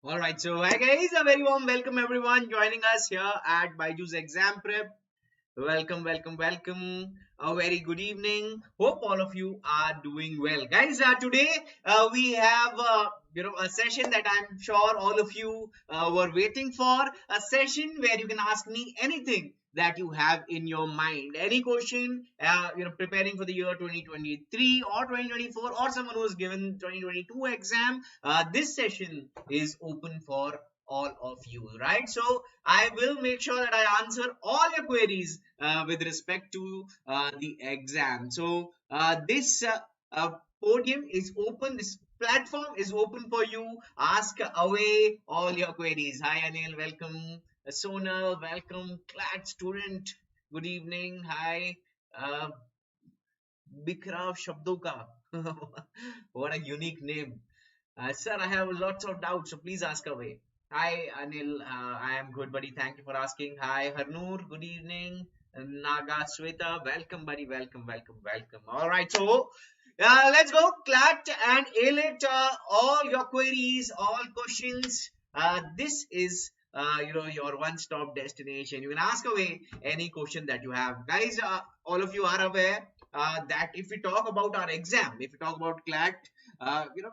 All right, so hi guys, a very warm welcome everyone joining us here at BYJU'S Exam Prep. Welcome, welcome, welcome. A very good evening. Hope all of you are doing well, guys. Today we have a session that I'm sure all of you were waiting for. A session where you can ask me anything that you have in your mind, any question. Preparing for the year 2023 or 2024, or someone who's given 2022 exam. This session is open for all of you, right? So I will make sure that I answer all your queries with respect to the exam. So this podium is open. This platform is open for you. Ask away all your queries. Hi Anil, welcome. Sonal, welcome. CLAT student, good evening. Hi. Uh, Bikhrav Shabdoka. What a unique name. Sir, I have lots of doubts, so please ask away. Hi, Anil. I am good, buddy. Thank you for asking. Hi, Harnoor. Good evening. Naga Sweta. Welcome, buddy. Welcome, welcome, welcome. All right. So, let's go. CLAT and ALET. All your queries, all questions. This is your one-stop destination. You can ask away any question that you have, guys. All of you are aware that if we talk about our exam, if we talk about CLAT,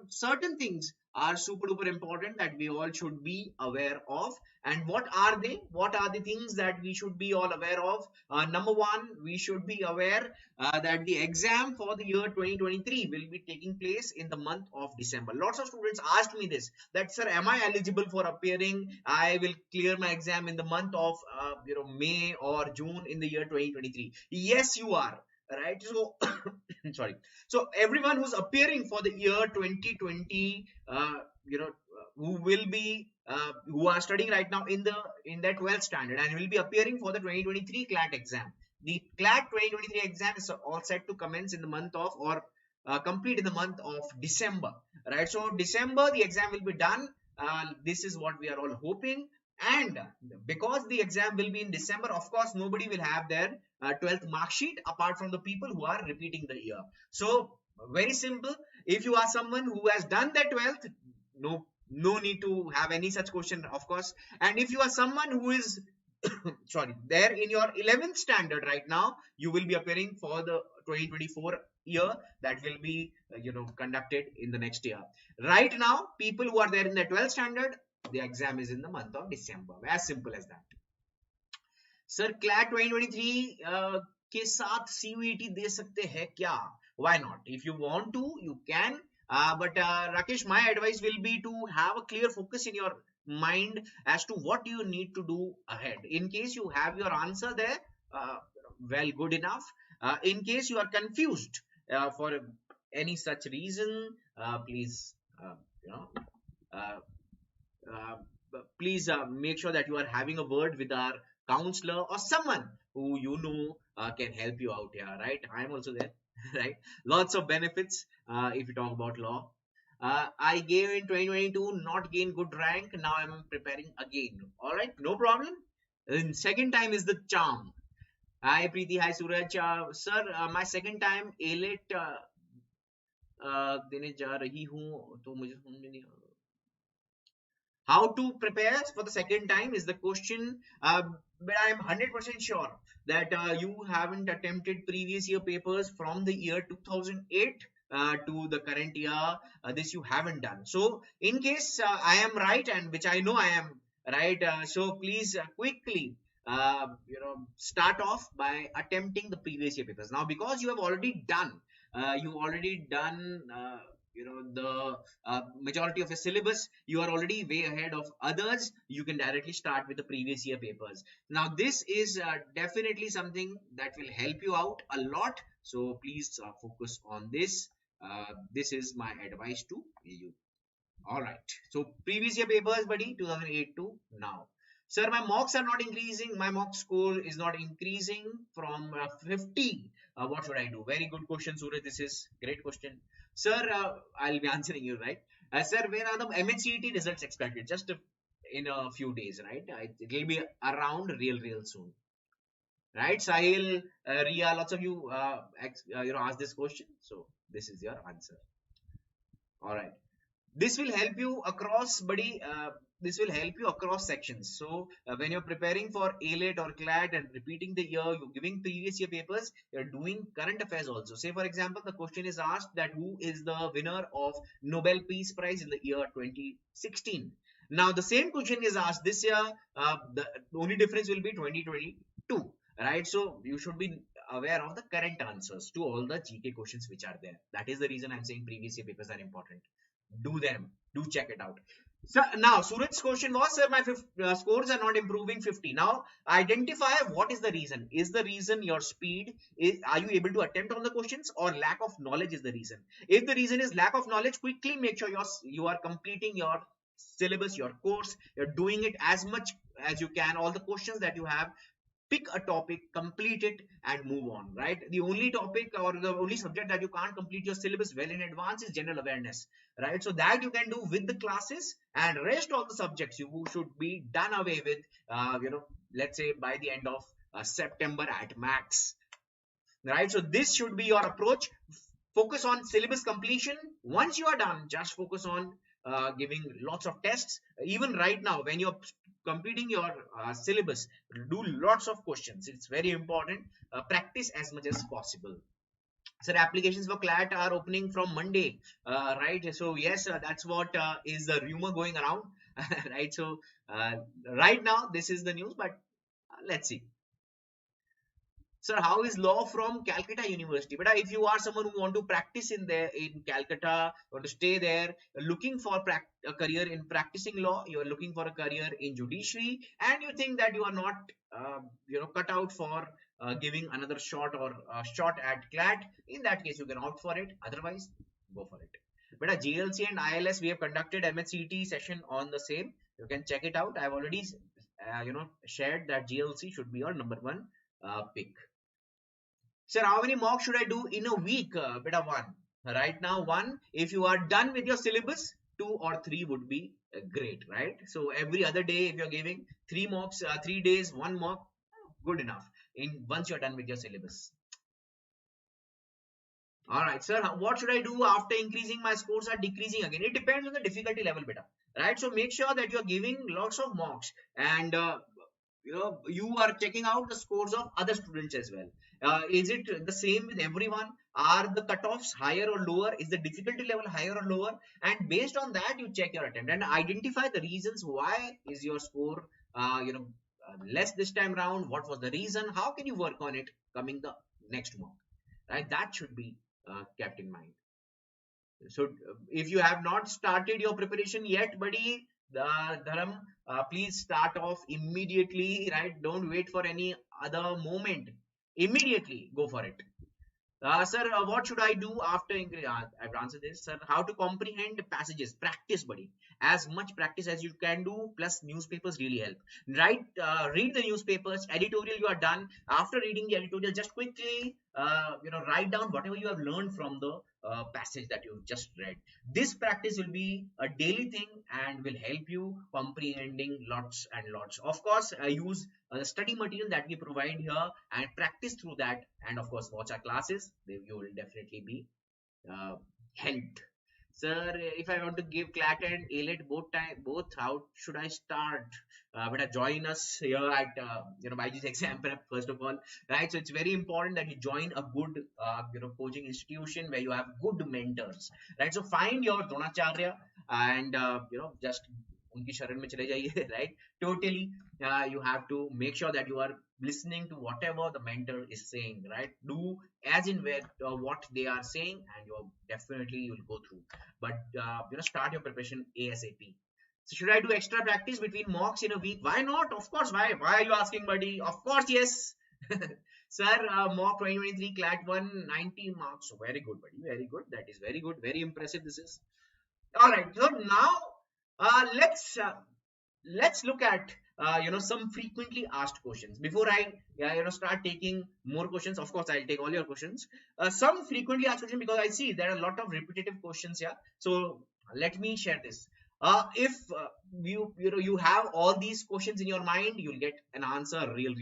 certain things are super duper important that we all should be aware of. And what are the things that we should be all aware of? Number one, we should be aware that the exam for the year 2023 will be taking place in the month of December. Lots of students asked me this, that sir, am I eligible for appearing? I will clear my exam in the month of May or June in the year 2023. Yes, you are, right? So sorry. So everyone who's appearing for the year 2020, who will be who are studying right now in their 12th standard and will be appearing for the 2023 CLAT exam. The CLAT 2023 exam is all set to commence in the month of, or complete in the month of December, right? So December the exam will be done. This is what we are all hoping. And because the exam will be in December, of course nobody will have their 12th mark sheet apart from the people who are repeating the year. So very simple. If you are someone who has done their 12th, no need to have any such question, of course. And if you are someone who is sorry, there in your 11th standard right now, you will be appearing for the 2024 year that will be conducted in the next year. Right now, people who are there in the 12th standard, the exam is in the month of December. As simple as that. Sir CLAT 2023 के साथ CUET दे सकते हैं क्या? Why not? If you want to, you can. But Rakesh, my advice will be to have a clear focus in your mind as to what you need to do ahead. In case you have your answer there, well, good enough. In case you are confused for any such reason, please, you know, uh, uh, please make sure that you are having a word with our counselor or someone who can help you out here, right? I'm also there. Right, lots of benefits if you talk about law. I gave in 2022, not gain good rank, now I'm preparing again. All right, no problem. And second time is the charm. Hi Preeti, hi Suraj. Sir, my second time ALET देने जा रही हूँ, तो मुझे समझ में नहीं आ रहा। How to prepare for the second time is the question, but I'm 100% sure that you haven't attempted previous year papers from the year 2008 to the current year. This you haven't done. So in case I am right, and which I know I am right, so please quickly start off by attempting the previous year papers. Now, because you have already done the majority of your syllabus, you are already way ahead of others. You can directly start with the previous year papers. Now this is definitely something that will help you out a lot, so please focus on this. This is my advice to you. All right, so previous year papers, buddy, 2008 to now. Sir, my mocks are not increasing. My mock score is not increasing from 50. What should I do? Very good question, Suraj. This is great question. Sir, I'll be answering you, right? Sir, when are the MHCET results expected? Just in a few days, right? It will be around real soon. Right? Sahil, Ria, lots of you, asked this question. So this is your answer. All right. This will help you across, buddy. This will help you across sections. So when you're preparing for ALET or CLAT and repeating the year, you're giving previous year papers, you're doing current affairs also. Say for example, the question is asked that who is the winner of Nobel Peace Prize in the year 2016. Now the same question is asked this year. The only difference will be 2022, right? So you should be aware of the current answers to all the GK questions which are there. That is the reason I'm saying previous year papers are important. Do them, do check it out. So now Suraj's question was, sir, my scores are not improving 50. Now identify what is the reason. Is the reason your speed? Are you able to attempt on the questions, or lack of knowledge is the reason? If the reason is lack of knowledge, quickly make sure you are completing your syllabus, your course, you're doing it as much as you can. All the questions that you have, pick a topic, complete it, and move on, right? The only topic or the only subject that you can't complete your syllabus well in advance is general awareness, right? So that you can do with the classes, and rest of the subjects you should be done away with, let's say by the end of September at max, right? So this should be your approach. Focus on syllabus completion. Once you are done, just focus on giving lots of tests. Even right now, when you're completing your syllabus, do lots of questions. It's very important. Practice as much as possible. So applications for CLAT are opening from Monday, right? So yes, that's what is the rumor going around, right? So right now, this is the news, but let's see. Sir, how is law from Calcutta University? But if you are someone who want to practice in Calcutta, want to stay there, looking for a career in practicing law, you are looking for a career in judiciary, and you think that you are not, cut out for giving another shot or shot at CLAT, in that case, you can opt for it. Otherwise, go for it. But a GLC and ILS, we have conducted MHCT session on the same. You can check it out. I've already, shared that GLC should be your number one pick. Sir, how many mocks should I do in a week? Beta one. Right now, one. If you are done with your syllabus, 2 or 3 would be great, right? So every other day, if you're giving 3 mocks, 3 days, 1 mock, good enough. Once you're done with your syllabus. All right, sir. What should I do after increasing my scores are decreasing again? It depends on the difficulty level, beta. Right? So make sure that you're giving lots of mocks, and you are checking out the scores of other students as well. Is it the same with everyone? Are the cutoffs higher or lower? Is the difficulty level higher or lower? And based on that, you check your attempt and identify the reasons why is your score less this time round. What was the reason? How can you work on it coming the next month? Right, that should be kept in mind. So if you have not started your preparation yet, buddy, Dharam, please start off immediately, right? Don't wait for any other moment. Immediately go for it. Sir, what should I do after I've answered this, sir. How to comprehend passages? Practice, buddy. As much practice as you can do, plus newspapers really help. Right? Read the newspapers. Editorial, you are done. After reading the editorial, just quickly, write down whatever you have learned from the passage that you just read. This practice will be a daily thing and will help you comprehending lots and lots. Of course, use the study material that we provide here and practice through that, and of course watch our classes. You will definitely be helped. Sir, if I want to give CLAT and ALET both, how should I start? But join us here at BYJU'S exam prep first of all, right? So it's very important that you join a good coaching institution where you have good mentors, right? So find your Dronacharya and just उनकी शरण में चले जाइए, right? Totally, you have to make sure that you are listening to whatever the mentor is saying, right? Do as in where what they are saying, and you definitely will go through. But start your preparation ASAP. So should I do extra practice between mocks in a week? Why not? Of course. Why are you asking, buddy? Of course, yes. Sir, mock 2023 CLAT 1 90 marks. Very good, buddy. Very good. That is very good. Very impressive. This is all right. So now let's look at some frequently asked questions before I start taking more questions. Of course, I'll take all your questions. Some frequently asked questions, because I see there are a lot of repetitive questions here. So let me share this. If you have all these questions in your mind, you'll get an answer real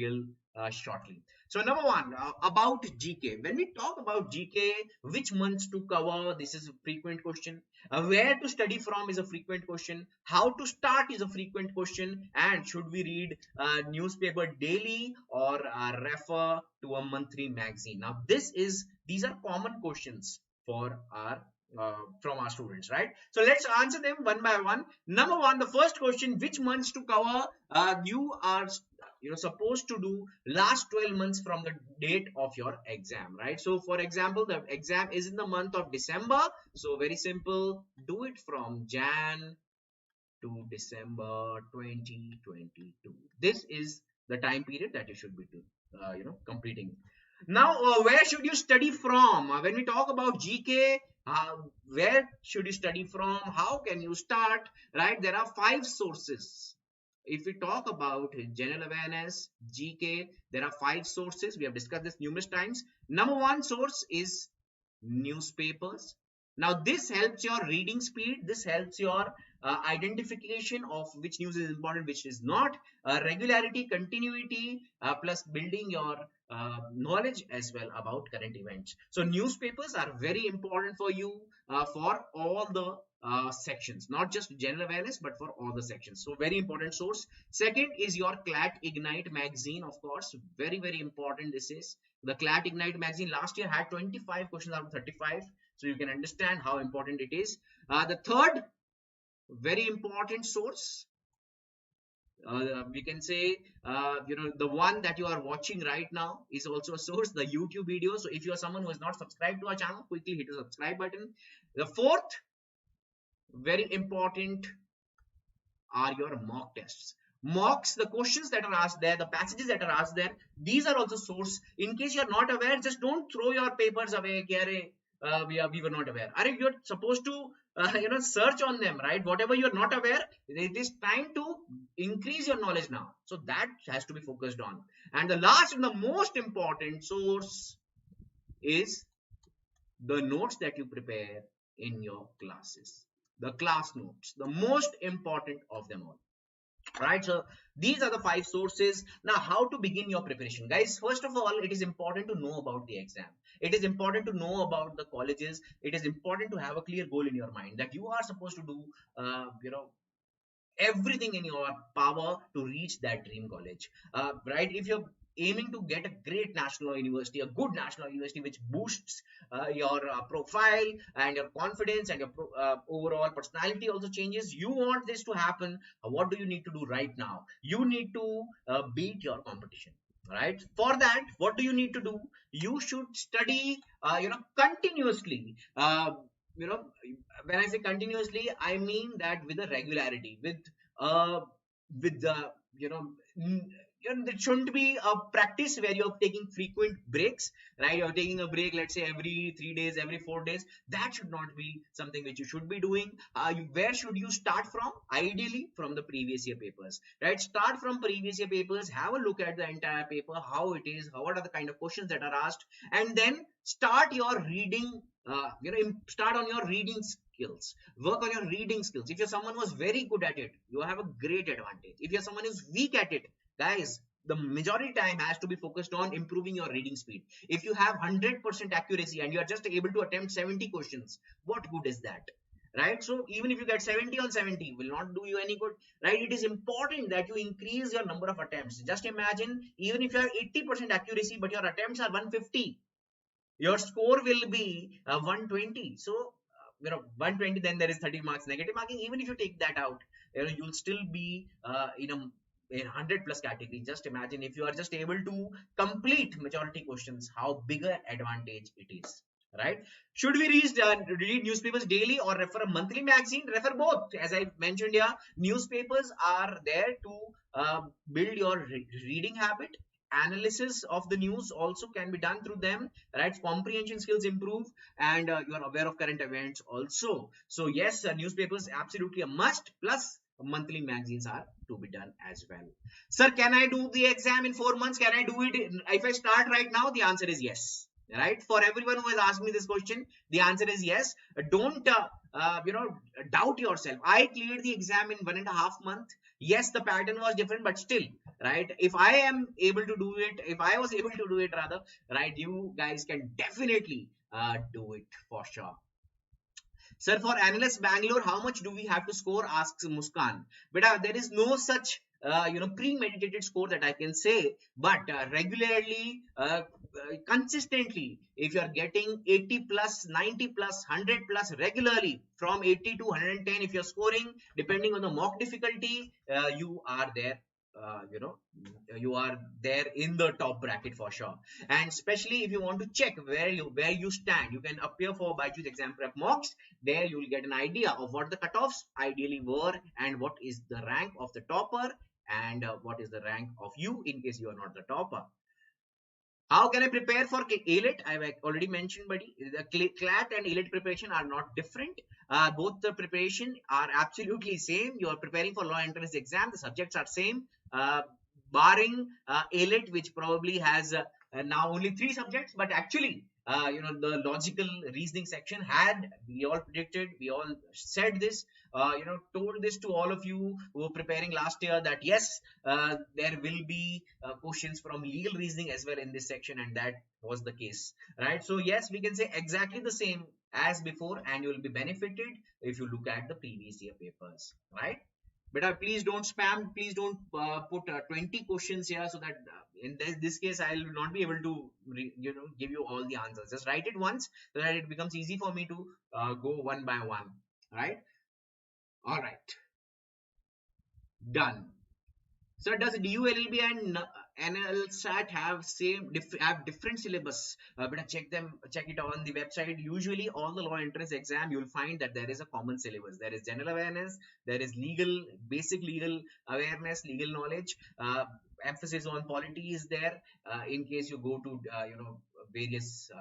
shortly. So number one, about GK. When we talk about GK, which months to cover? This is a frequent question. Where to study from is a frequent question. How to start is a frequent question. And should we read newspaper daily or refer to a monthly magazine? Now, these are common questions for our from our students, right? So let's answer them one by one. Number one, the first question: which months to cover? You are supposed to do last 12 months from the date of your exam, right? So for example, the exam is in the month of December, so very simple, do it from Jan to December 2022. This is the time period that you should be completing. Now, where should you study from? When we talk about GK, where should you study from? How can you start? Right? There are 5 sources. If we talk about general awareness, GK, there are 5 sources. We have discussed this numerous times. Number one source is newspapers. Now, this helps your reading speed. This helps your identification of which news is important, which is not. Regularity, continuity, plus building your knowledge as well about current events. So newspapers are very important for you for all the sections, not just general awareness, but for all the sections. So very important source. Second is your CLAT Ignite magazine, of course, very, very important. This is the CLAT Ignite magazine. Last year had 25 questions out of 35. So you can understand how important it is. The third very important source, we can say, the one that you are watching right now is also a source, the YouTube video. So if you are someone who is not subscribed to our channel, quickly hit the subscribe button. The fourth very important are your mock tests. Mocks, the questions that are asked there, the passages that are asked there, these are also source. In case you are not aware, just don't throw your papers away. We were not aware. Are you're supposed to search on them, right? Whatever you're not aware, it is time to increase your knowledge now. So that has to be focused on. And the last and the most important source is the notes that you prepare in your classes. The class notes, the most important of them all. Right, so these are the 5 sources. Now, how to begin your preparation, guys? First of all, it is important to know about the exam. It is important to know about the colleges. It is important to have a clear goal in your mind that you are supposed to do everything in your power to reach that dream college, right? If you're aiming to get a great national university, a good national university which boosts your profile and your confidence and your overall personality also changes, you want this to happen, what do you need to do right now? You need to beat your competition, right? For that, what do you need to do? You should study continuously. When I say continuously, I mean that with a regularity, with the it shouldn't be a practice where you're taking frequent breaks, right? You're taking a break, let's say every 3 days, every 4 days. That should not be something which you should be doing. Where should you start from? Ideally from the previous year papers, right? Start from previous year papers, have a look at the entire paper, how it is, what are the kind of questions that are asked, and then start your reading. Start on your reading skills, work on your reading skills. If you're someone who's very good at it, you have a great advantage. If you're someone who's weak at it, guys, the majority time has to be focused on improving your reading speed. If you have 100% accuracy and you are just able to attempt 70 questions, what good is that, right? So even if you get 70 on 70, will not do you any good, right? It is important that you increase your number of attempts. Just imagine, even if you have 80% accuracy but your attempts are 150, your score will be 120. So 120, then there is 30 marks negative marking. Even if you take that out, you'll still be in a 100 plus category. Just imagine if you are just able to complete majority questions, how bigger advantage it is, right? Should we read newspapers daily or refer a monthly magazine? Refer both. As I mentioned here, newspapers are there to build your reading habit. Analysis of the news also can be done through them, right? Comprehension skills improve, and you are aware of current events also. So yes, newspapers absolutely a must, plus monthly magazines are to be done as well. Sir, can I do the exam in 4 months? Can I do it if I start right now? The answer is yes, right? For everyone who has asked me this question, the answer is yes. Don't doubt yourself. I cleared the exam in 1.5 months. Yes, the pattern was different, but still right? If I am able to do it, if I was able to do it rather, right, you guys can definitely do it for sure. Sir, for analyst Bangalore, how much do we have to score? Asks Muskan. But there is no such premeditated score that I can say. But regularly, consistently, if you are getting 80 plus, 90 plus, 100 plus regularly from 80 to 110, if you're scoring, depending on the mock difficulty, you are there. You are there in the top bracket for sure. And especially if you want to check where you stand, you can appear for BYJU'S exam prep mocks. There you will get an idea of what the cutoffs ideally were and what is the rank of the topper and what is the rank of you in case you are not the topper. How can I prepare for ALET? I've already mentioned, buddy. The CLAT and ALET preparation are not different. Both the preparation are absolutely same. You are preparing for law entrance exam. The subjects are same, barring ALET, which probably has now only 3 subjects. But actually, the logical reasoning section had, we all predicted, we all said this, told this to all of you who were preparing last year that yes, there will be questions from legal reasoning as well in this section, and that was the case, right? So yes, we can say exactly the same as before, and you will be benefited if you look at the previous year papers, right? But please don't spam, please don't put 20 questions here, so that in this case I will not be able to give you all the answers. Just write it once so that it becomes easy for me to go one by one, right? All right, done. So does DULLB and NLSAT have different syllabus? But check it on the website. Usually, all the law entrance exam, you'll find that there is a common syllabus. There is general awareness, there is basic legal awareness, legal knowledge. Emphasis on polity is there. In case you go to various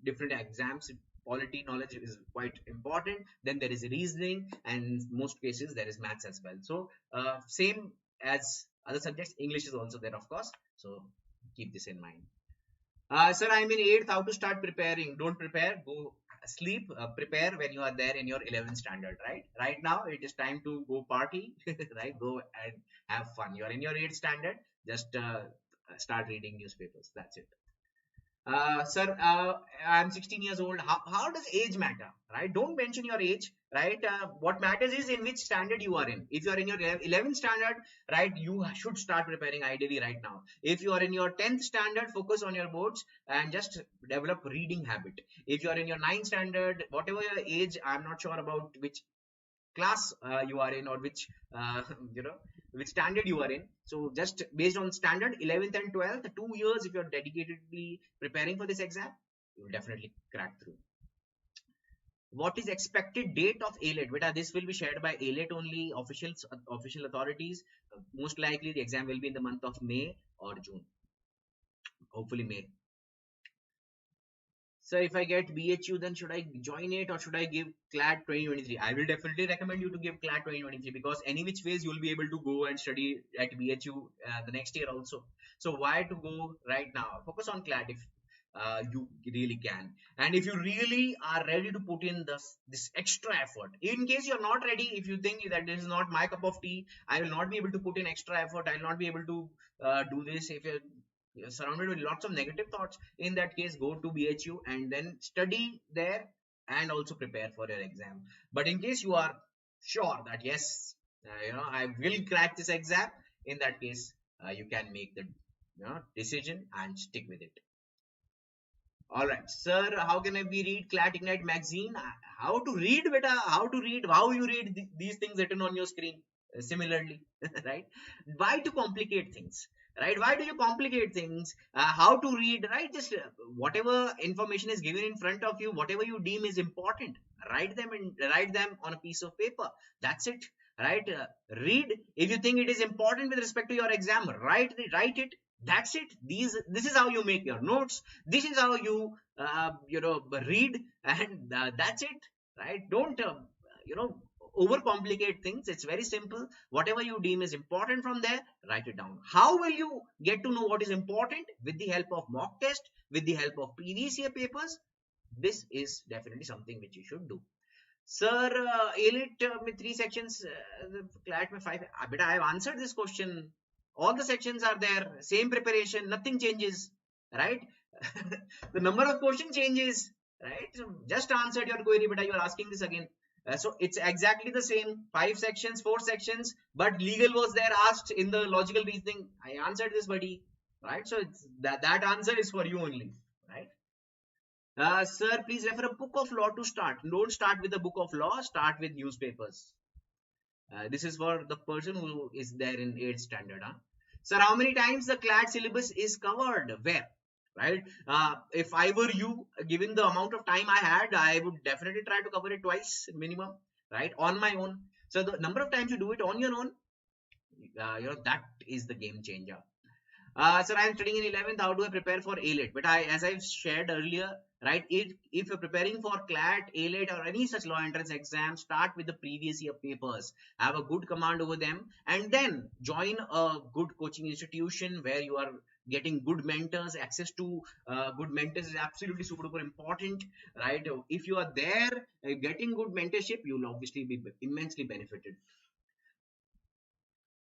different exams, polity knowledge is quite important. Then there is reasoning, and most cases there is maths as well. So same as other subjects, English is also there, of course. So keep this in mind. Sir, I'm in 8th. How to start preparing? Don't prepare. Go sleep. Prepare when you are there in your 11th standard, right? Right now, it is time to go party, right? Go and have fun. You are in your 8th standard. Just start reading newspapers. That's it. Sir, I'm 16 years old. How does age matter, right? Don't mention your age, right? What matters is in which standard you are in. If you are in your 11th standard, right, you should start preparing ideally right now. If you are in your 10th standard, focus on your boards and just develop reading habit. If you are in your 9th standard, whatever your age, I'm not sure about which class you are in, or which which standard you are in. So just based on standard 11th and 12th, 2 years, if you're dedicatedly preparing for this exam, you will definitely crack through. What is expected date of ALET? Beta, this will be shared by ALET only official authorities. Most likely the exam will be in the month of May or June, hopefully May. So if I get BHU, then should I join it or should I give CLAT 2023? I will definitely recommend you to give CLAT 2023, because any which ways you will be able to go and study at BHU the next year also. So why to go right now? Focus on CLAT if you really can. And if you really are ready to put in this extra effort, in case you're not ready, if you think that this is not my cup of tea, I will not be able to put in extra effort, I will not be able to do this. If you're surrounded with lots of negative thoughts, in that case go to BHU and then study there and also prepare for your exam. But in case you are sure that yes, I will crack this exam, in that case you can make the decision and stick with it. All right, sir, how can I be read CLAT Ignite magazine? How to read, beta? How to read? How you read these things written on your screen? Similarly, right? Why to complicate things? Right? Why do you complicate things? How to read? Right? Just whatever information is given in front of you, whatever you deem is important, write them on a piece of paper. That's it. Right? Read. If you think it is important with respect to your exam, write it. That's it. This is how you make your notes. This is how you read, and that's it, right? Don't overcomplicate things. It's very simple. Whatever you deem is important from there, write it down. How will you get to know what is important? With the help of mock test, with the help of previous year papers. This is definitely something which you should do. Sir, ALET with 3 sections, CLAT में 5. But I have answered this question All the sections are there, same preparation, nothing changes, right? The number of question changes, right? So just answered your query, but you are asking this again. So it's exactly the same, 5 sections, 4 sections, but legal was there asked in the logical reasoning. I answered this, buddy, right? So it's that answer is for you only, right? Sir, please refer a book of law to start. Don't start with the book of law, start with newspapers. This is for the person who is there in 8th standard. Huh? Sir, how many times the CLAT syllabus is covered? Where? Right? If I were you, given the amount of time I had, I would definitely try to cover it twice minimum, right? On my own. So the number of times you do it on your own, that is the game changer. Sir, I am studying in 11th. How do I prepare for ALET? But as I've shared earlier, right? If you're preparing for CLAT, ALET, or any such law entrance exam, start with the previous year papers. Have a good command over them, and then join a good coaching institution where you are getting good mentors. Access to good mentors is absolutely super duper important, right? If you are there getting good mentorship, you'll obviously be immensely benefited.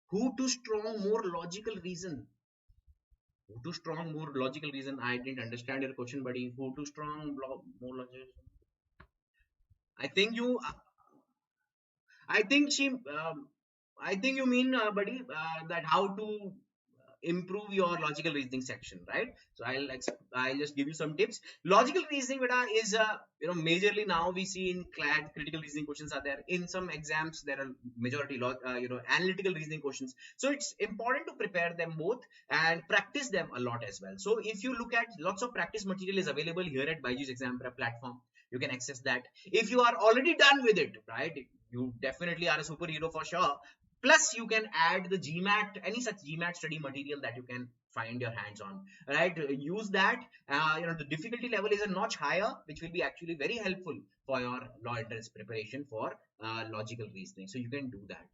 Who to strong more logical reason? Who too strong, more logical reason? I didn't understand your question, buddy. Who too strong, more logical? I think you. I think she. I think you mean, buddy, that how to improve your logical reasoning section, right? So I'll just give you some tips. Logical reasoning, beta, is majorly now we see in CLAT critical reasoning questions are there. In some exams there are majority analytical reasoning questions. So it's important to prepare them both and practice them a lot as well. So if you look at, lots of practice material is available here at BYJU'S exam prep platform. You can access that. If you are already done with it, right, you definitely are a superhero for sure. Plus you can add the GMAT, any such GMAT study material that you can find your hands on, right? Use that. The difficulty level is a notch higher, which will be actually very helpful for your law entrance preparation for logical reasoning. So you can do that.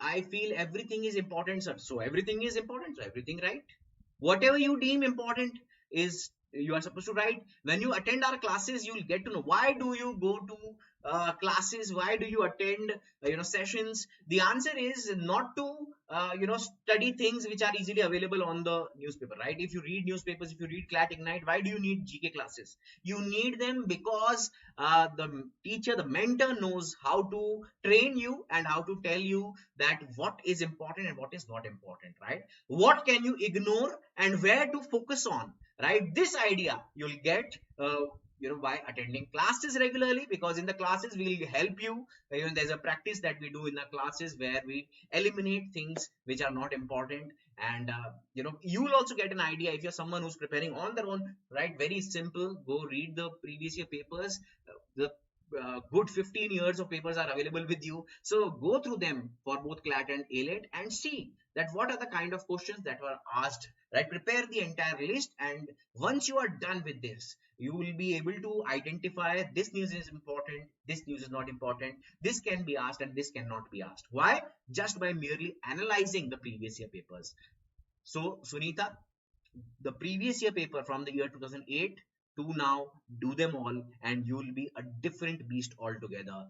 I feel everything is important, sir. So everything is important. So everything, right? Whatever you deem important is you are supposed to write. When you attend our classes, you will get to know why do you go to classes, why do you attend sessions. The answer is not to study things which are easily available on the newspaper, right? If you read newspapers, if you read CLAT Ignite, why do you need GK classes? You need them because the teacher, the mentor knows how to train you and how to tell you that what is important and what is not important, right? What can you ignore and where to focus on, right? This idea you'll get by attending classes regularly, because in the classes we'll help you. Even there's a practice that we do in the classes where we eliminate things which are not important, and you will also get an idea if you're someone who's preparing on their own, right? Very simple. Go read the previous year papers. The good 15 years of papers are available with you, so go through them for both CLAT and ALET and see that what are the kind of questions that were asked, right? Prepare the entire list, and once you are done with this, you will be able to identify this news is important, this news is not important, this can be asked and this cannot be asked. Why? Just by merely analyzing the previous year papers. So Sunita, the previous year paper from the year 2008 to now, do them all and you will be a different beast altogether.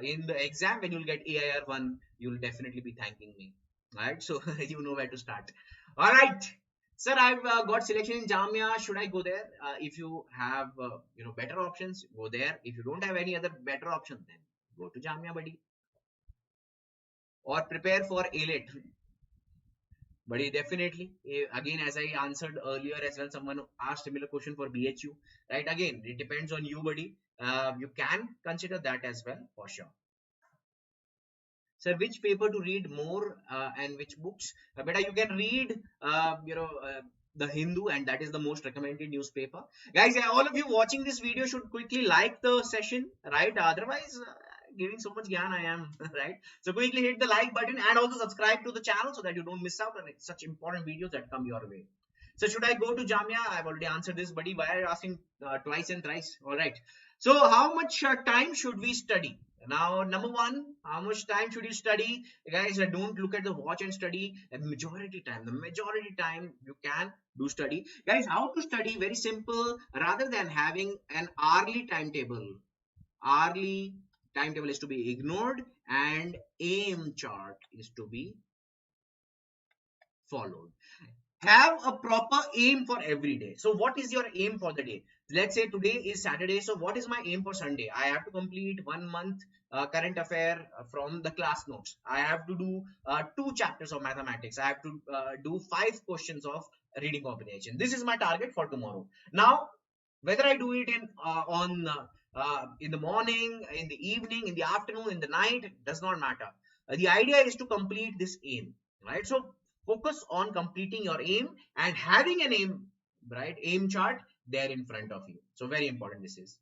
In the exam when you'll get AIR 1, you'll definitely be thanking me. Alright, so you know where to start. Alright, sir, I've got selection in Jamia. Should I go there? If you have better options, go there. If you don't have any other better option, then go to Jamia, buddy. Or prepare for ALET. But definitely, again, as I answered earlier as well, someone asked similar question for BHU, right? Again, it depends on you, buddy. You can consider that as well, for sure. Sir, which paper to read more and which books? Beta, you can read, the Hindu, and that is the most recommended newspaper. Guys, all of you watching this video should quickly like the session, right? Otherwise, giving so much gyan I am, right? So quickly hit the like button and also subscribe to the channel so that you don't miss out on such important videos that come your way. So should I go to Jamia? I've already answered this, buddy. Why are you asking twice and thrice? All right. So how much time should we study? Now, number one, how much time should you study? Guys, don't look at the watch and study. The majority time you can do study. Guys, how to study? Very simple. Rather than having an hourly timetable, hourly timetable is to be ignored, and aim chart is to be followed. Have a proper aim for every day. So what is your aim for the day? Let's say today is Saturday, so what is my aim for Sunday? I have to complete 1 month current affair from the class notes. I have to do 2 chapters of mathematics. I have to do 5 questions of reading comprehension. This is my target for tomorrow. Now whether I do it in the morning, in the evening, in the afternoon, in the night, does not matter. The idea is to complete this aim, right? So focus on completing your aim and having an aim, right? Aim chart there in front of you. So very important this is.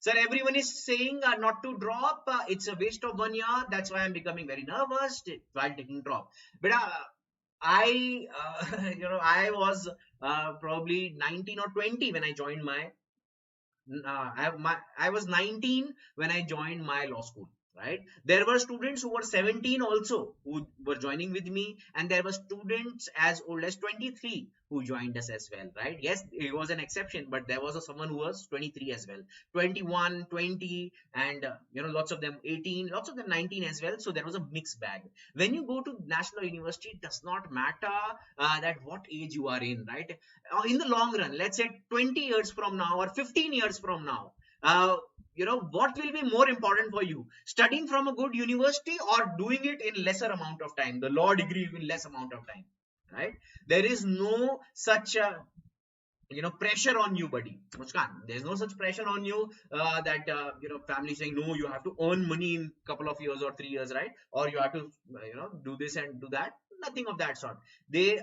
Sir, everyone is saying not to drop. It's a waste of 1 year. That's why I'm becoming very nervous while taking drop. But I was probably 19 or 20 when I joined my I was 19 when I joined my law school, right? There were students who were 17 also who were joining with me, and there were students as old as 23 who joined us as well, right? Yes, it was an exception, but there was someone who was 23 as well, 21, 20, and lots of them 18, lots of them 19 as well. So there was a mixed bag. When you go to national university, it does not matter that what age you are in, right? In the long run, let's say 20 years from now or 15 years from now, what will be more important for you, studying from a good university or doing it in lesser amount of time, the law degree in less amount of time, right? There is no such pressure on you, buddy. Muskan, there's no such pressure on you that family saying no, you have to earn money in couple of years or 3 years, right? Or you have to do this and do that. Nothing of that sort. They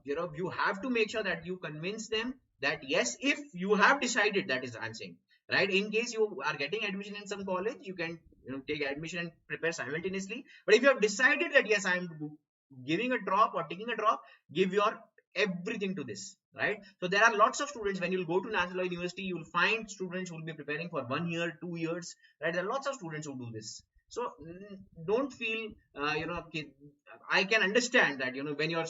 you have to make sure that you convince them that yes, if you have decided, that is I'm saying, right? In case you are getting admission in some college, you can take admission and prepare simultaneously. But if you have decided that yes, I'm giving a drop or taking a drop, give your everything to this, right? So there are lots of students. When you go to national university, you will find students who will be preparing for 1 year, 2 years, right? There are lots of students who do this. So don't feel I can understand that when your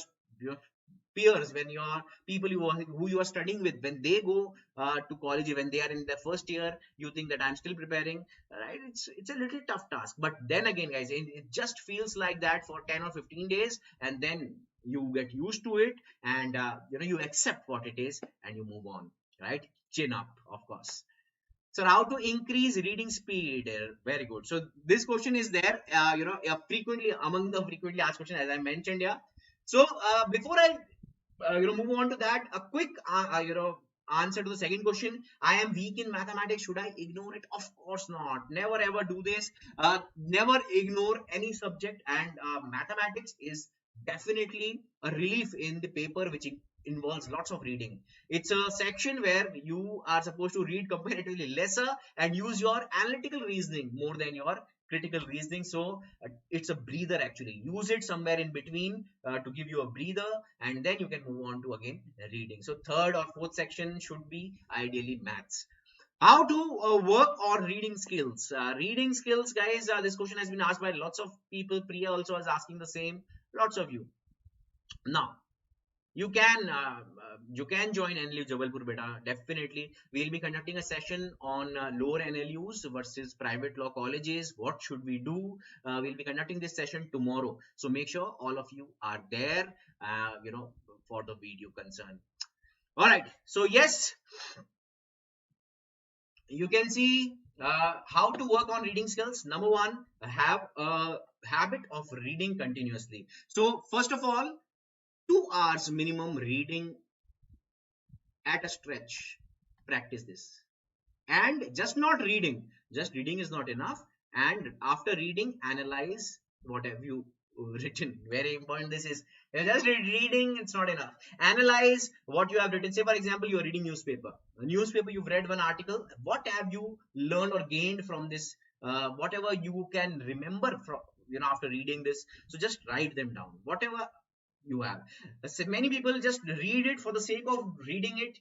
peers, when your people who you are studying with, when they go to college, when they are in their first year, you think that I'm still preparing, right? It's a little tough task. But then again, guys, it just feels like that for 10 or 15 days, and then you get used to it, and you accept what it is and you move on, right? Chin up, of course. So how to increase reading speed? Very good. So this question is there, frequently among the frequently asked questions, as I mentioned. Yeah. So before I move on to that, a quick answer to the second question. I am weak in mathematics. Should I ignore it? Of course not. Never ever do this. Never ignore any subject. And mathematics is definitely a relief in the paper, which involves lots of reading. It's a section where you are supposed to read comparatively lesser and use your analytical reasoning more than your critical reasoning. So it's a breather actually. Use it somewhere in between to give you a breather, and then you can move on to again reading. So third or fourth section should be ideally maths. How to work on reading skills? Reading skills, guys. This question has been asked by lots of people. Priya also is asking the same. Lots of you. Now, you can join NLU Jabalpur, beta. Definitely, we'll be conducting a session on lower NLUs versus private law colleges. What should we do? We'll be conducting this session tomorrow. So make sure all of you are there. For the video concern. All right. So yes, you can see how to work on reading skills. Number one, have a habit of reading continuously. So first of all, 2 hours minimum reading at a stretch. Practice this. And just not reading, just reading is not enough. And after reading, analyze what have you written. Very important this is. Just reading, it's not enough. Analyze what you have written. Say for example, you're reading newspaper. A newspaper, you've read one article. What have you learned or gained from this? Whatever you can remember from after reading this. So just write them down. Whatever you have. So many people just read it for the sake of reading it,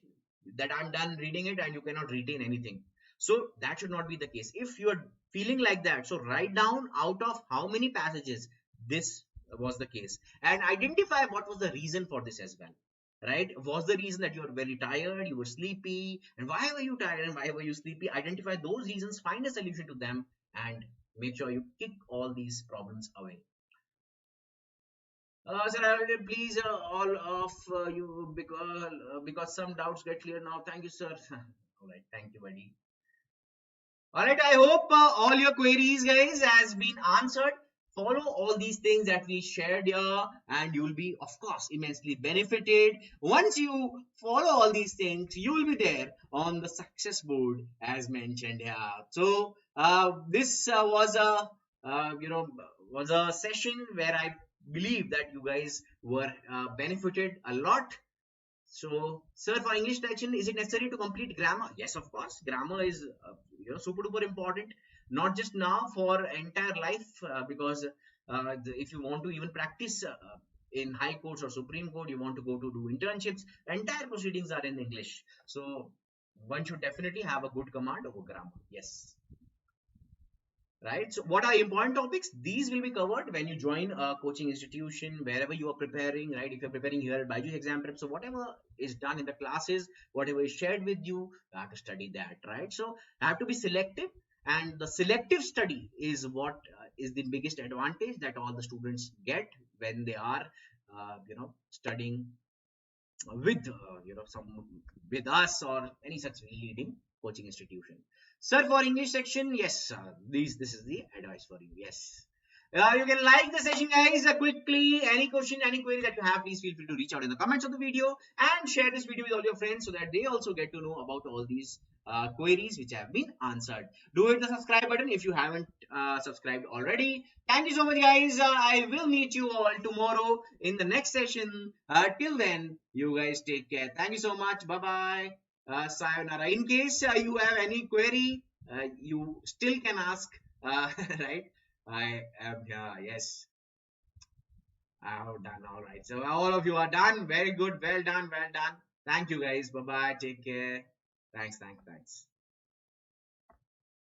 that I'm done reading it, and you cannot retain anything. So that should not be the case. If you're feeling like that, so write down out of how many passages this was the case, and identify what was the reason for this as well. right? Was the reason that you were very tired, you were sleepy, and why were you tired and why were you sleepy? Identify those reasons, find a solution to them, and make sure you kick all these problems away. Sir, I will please all of you because some doubts get clear now. Thank you, sir. All right, thank you, buddy. All right, I hope all your queries, guys, has been answered. Follow all these things that we shared here, and you will be, of course, immensely benefited. Once you follow all these things, you will be there on the success board, as mentioned here. So, this was a session where I believe that you guys were benefited a lot. So, sir, for English section, is it necessary to complete grammar? Yes, of course. Grammar is super duper important, not just now, for entire life. Because if you want to even practice in High Courts or Supreme Court, you want to go to do internships. Entire proceedings are in English. So one should definitely have a good command over grammar. Yes, right? So what are important topics? These will be covered when you join a coaching institution, wherever you are preparing, right? If you're preparing here at BYJU'S exam prep, so whatever is done in the classes, whatever is shared with you, you have to study that, right? So have to be selective, and the selective study is what is the biggest advantage that all the students get when they are studying with some with us or any such leading coaching institution. Sir, for English section, yes, this is the advice for you. Yes. You can like the session, guys, quickly. Any question, any query that you have, please feel free to reach out in the comments of the video and share this video with all your friends so that they also get to know about all these queries which have been answered. Do hit the subscribe button if you haven't subscribed already. Thank you so much, guys. I will meet you all tomorrow in the next session. Till then, you guys take care. Thank you so much. Bye bye. Sayonara. In case you have any query, you still can ask, right? I am here. Yes, I have done. All right. So all of you are done. Very good. Well done. Well done. Thank you, guys. Bye bye. Take care. Thanks. Thanks. Thanks.